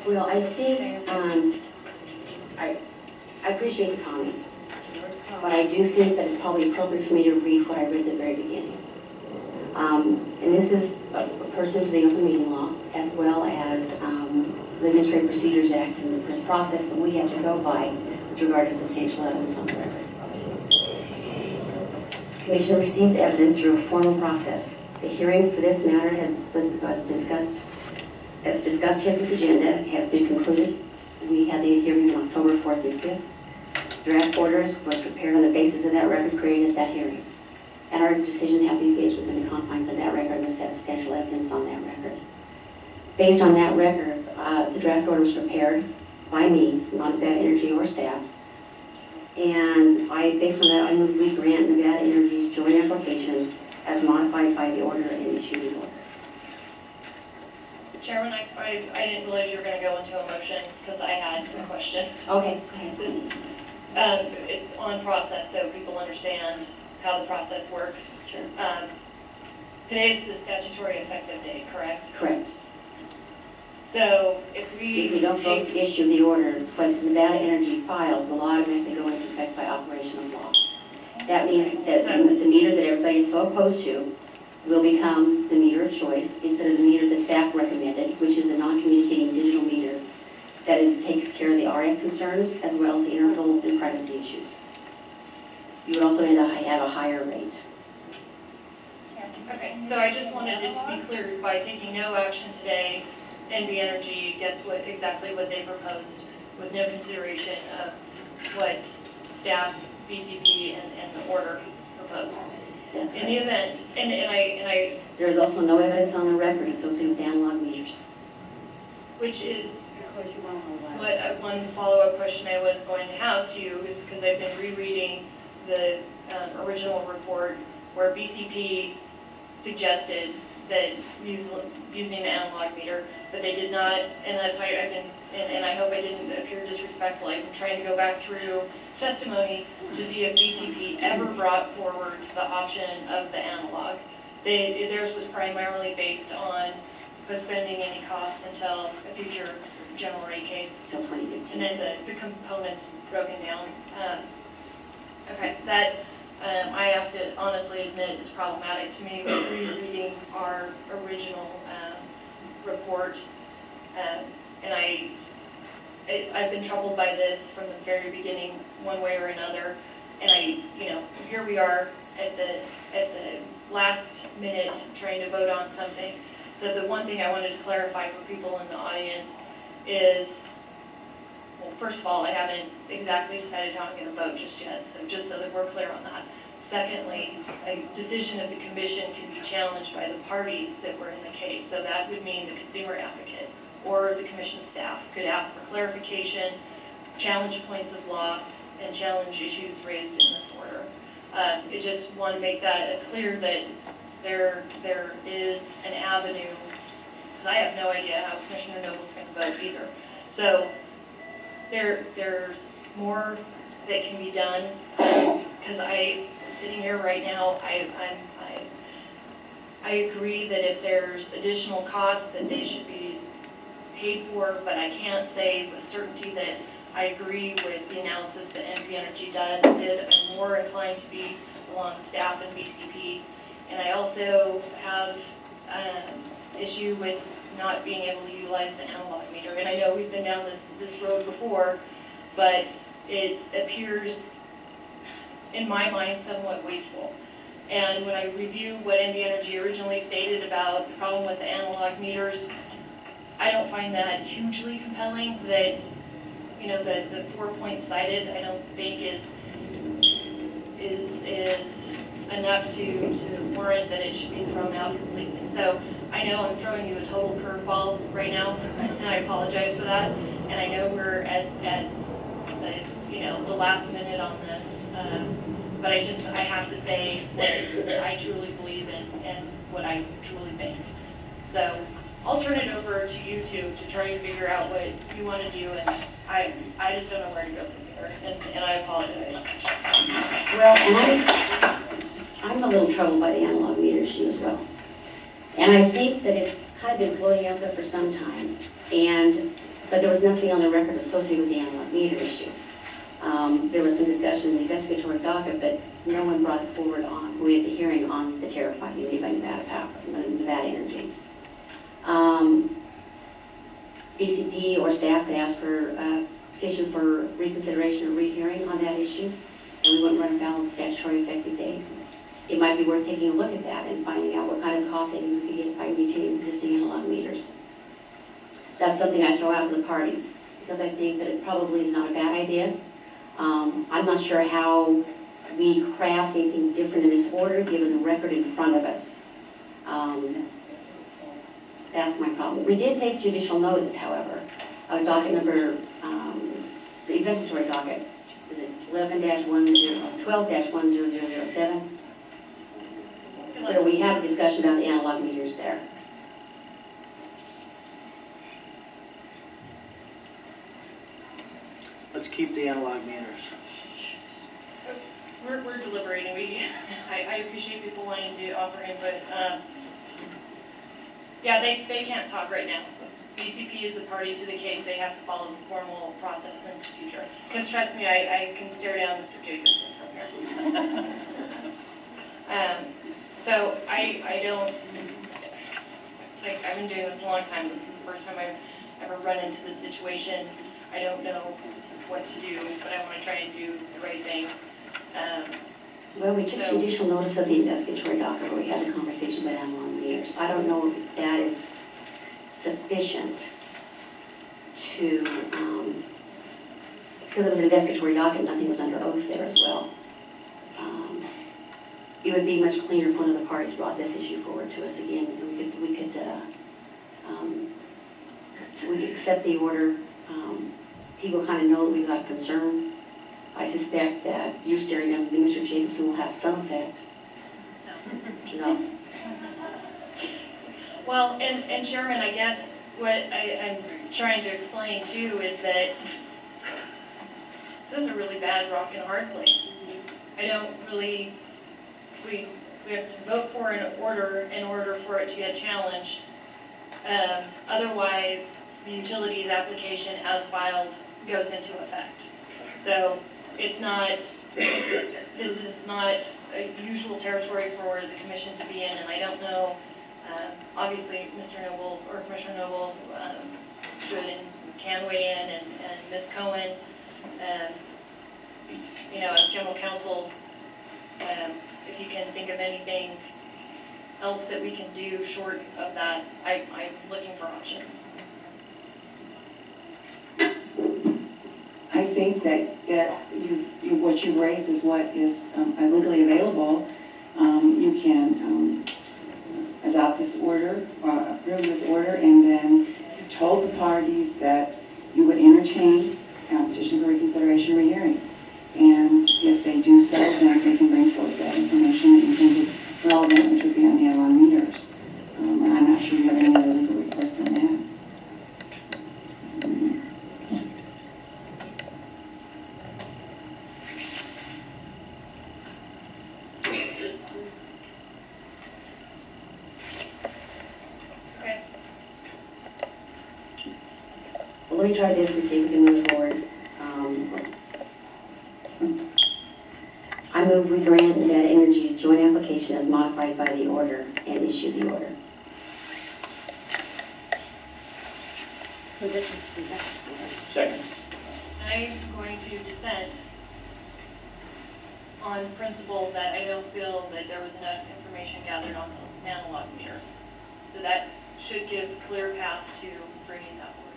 Well, I think, I appreciate the comments, but I do think that it's probably appropriate for me to read what I read at the very beginning. And this is a person to the open meeting law, as well as the Administrative Procedures Act and the process that we have to go by with regard to substantial evidence on the record. Commissioner receives evidence through a formal process. The hearing for this matter was discussed here on this agenda, has been concluded. We had the hearing on October 4th and 5th. Draft orders was prepared on the basis of that record created at that hearing. And our decision has to be based within the confines of that record and the substantial evidence on that record. Based on that record, the draft order was prepared by me, not Nevada Energy or staff. And based on that, I move we grant Nevada Energy's joint applications as modified by the order and issue the order. Chairman, I didn't realize you were going to go into a motion because I had a question. Okay, go ahead. It's on process, so people understand how the process works. Sure. Today is the statutory effective date, correct? Correct. So if we don't vote to issue the order, but Nevada Energy filed, will automatically go into effect by operation of law. That means that the meter that everybody is so opposed to will become the meter of choice instead of the meter that staff recommended, which is the non-communicating digital meter that takes care of the RF concerns as well as the interval and privacy issues. You would also end up have a higher rate. Okay, so I just wanted it to be clear, by taking no action today, NV Energy gets exactly what they proposed with no consideration of what staff, BCP, and the order proposed. That's right. In the event, and I there is also no evidence on the record associated with analog meters. Which is what one follow-up question I was going to have to you is because I've been rereading the original report where BCP suggested that using the analog meter, but they did not, and that's why I've been, and I hope I didn't appear disrespectful. I've been trying to go back through testimony to see if BCP ever brought forward the option of the analog. Theirs was primarily based on postponing any costs until a future general rate case. Until 2015. And then the components broken down. Okay, that I have to honestly admit is problematic to me with rereading our original report. And I've been troubled by this from the very beginning, one way or another. And here we are at the last minute trying to vote on something. So the one thing I wanted to clarify for people in the audience is, well, first of all, I haven't exactly decided how I'm going to vote just yet, so just so that we're clear on that. Secondly, a decision of the commission can be challenged by the parties that were in the case. So that would mean the consumer advocate or the commission staff could ask for clarification, challenge points of law, and challenge issues raised in this order. I just want to make that clear that there is an avenue, because I have no idea how Commissioner Noble's going to vote either. So there's more that can be done, because sitting here right now, I agree that if there's additional costs that they should be paid for, but I can't say with certainty that I agree with the analysis that NV Energy did. I'm more inclined to be along staff and BCP. And I also have an issue with not being able to utilize the analog meter. And I know we've been down this road before, but it appears, in my mind, somewhat wasteful. And when I review what NV Energy originally stated about the problem with the analog meters, I don't find that hugely compelling. That, the 4 points cited, I don't think is enough to warrant that it should be thrown out completely. So I know I'm throwing you a total curveball right now, and I apologize for that. And I know we're at the last minute on this, but I have to say that I truly believe in what I truly think. So I'll turn it over to you two to try and figure out what you want to do, and I just don't know where to go from here, and I apologize. Well, and I'm a little troubled by the analog meter issue as well. And I think that it's kind of been floating out there for some time. And but there was nothing on the record associated with the analog meter issue. There was some discussion in the investigatory docket, but no one brought it forward on, we had a hearing on the tariff finding made by Nevada Power, Nevada Energy. BCP or staff could ask for a petition for reconsideration or rehearing on that issue, and we wouldn't run afoul of the statutory effective date. It might be worth taking a look at that and finding out what kind of cost saving we could get by maintaining existing analog meters. That's something I throw out to the parties, because I think that it probably is not a bad idea. I'm not sure how we craft anything different in this order, given the record in front of us. That's my problem. We did take judicial notice, however, of docket number, the investigatory docket, is it 12-10007, where we had a discussion about the analog meters there. Let's keep the analog meters. We're deliberating. I appreciate people wanting to offer input. Yeah, they can't talk right now. BCP is the party to the case. They have to follow the formal process and procedure. Because trust me, I can stare down Mr. Jacobson from here. So I don't, like, I've been doing this a long time. This is the first time I've ever run into this situation. I don't know what to do, but I want to try and do the right thing. Well, we took judicial notice of the investigatory docket where we had a conversation about analog meters. I don't know if that is sufficient to, because it was an investigatory docket, nothing was under oath there as well. It would be much cleaner if one of the parties brought this issue forward to us again, and we could accept the order. People kind of know that we've got concern. I suspect that you staring at Mr. Jacobson will have some effect. No. Well, and Chairman, I guess what I'm trying to explain too is that this is a really bad rock and hard place. I don't really, we have to vote for an order in order for it to get challenged. Otherwise, the utilities application as filed goes into effect. So it's not, this is not a usual territory for the commission to be in, and I don't know, obviously Mr. Noble or Commissioner Noble should and can weigh in, and Ms. Cohen, you know, as general counsel, if you can think of anything else that we can do short of that, I'm looking for options. I think that what you raised is what is legally available. You can adopt this order, approve this order, and then told the parties that you would entertain petition for reconsideration or rehearing. And if they do so, then they can bring forth that information that you think is relevant, which would be on the analog meters. And I'm not sure you have any other legal request on that. Let me try this and see if we can move forward. I move we grant Nevada Energy's joint application as modified by the order and issue the order. Second. I'm going to dissent on principle that I don't feel that there was enough information gathered on the analog meter. So that should give clear path to bringing that forward.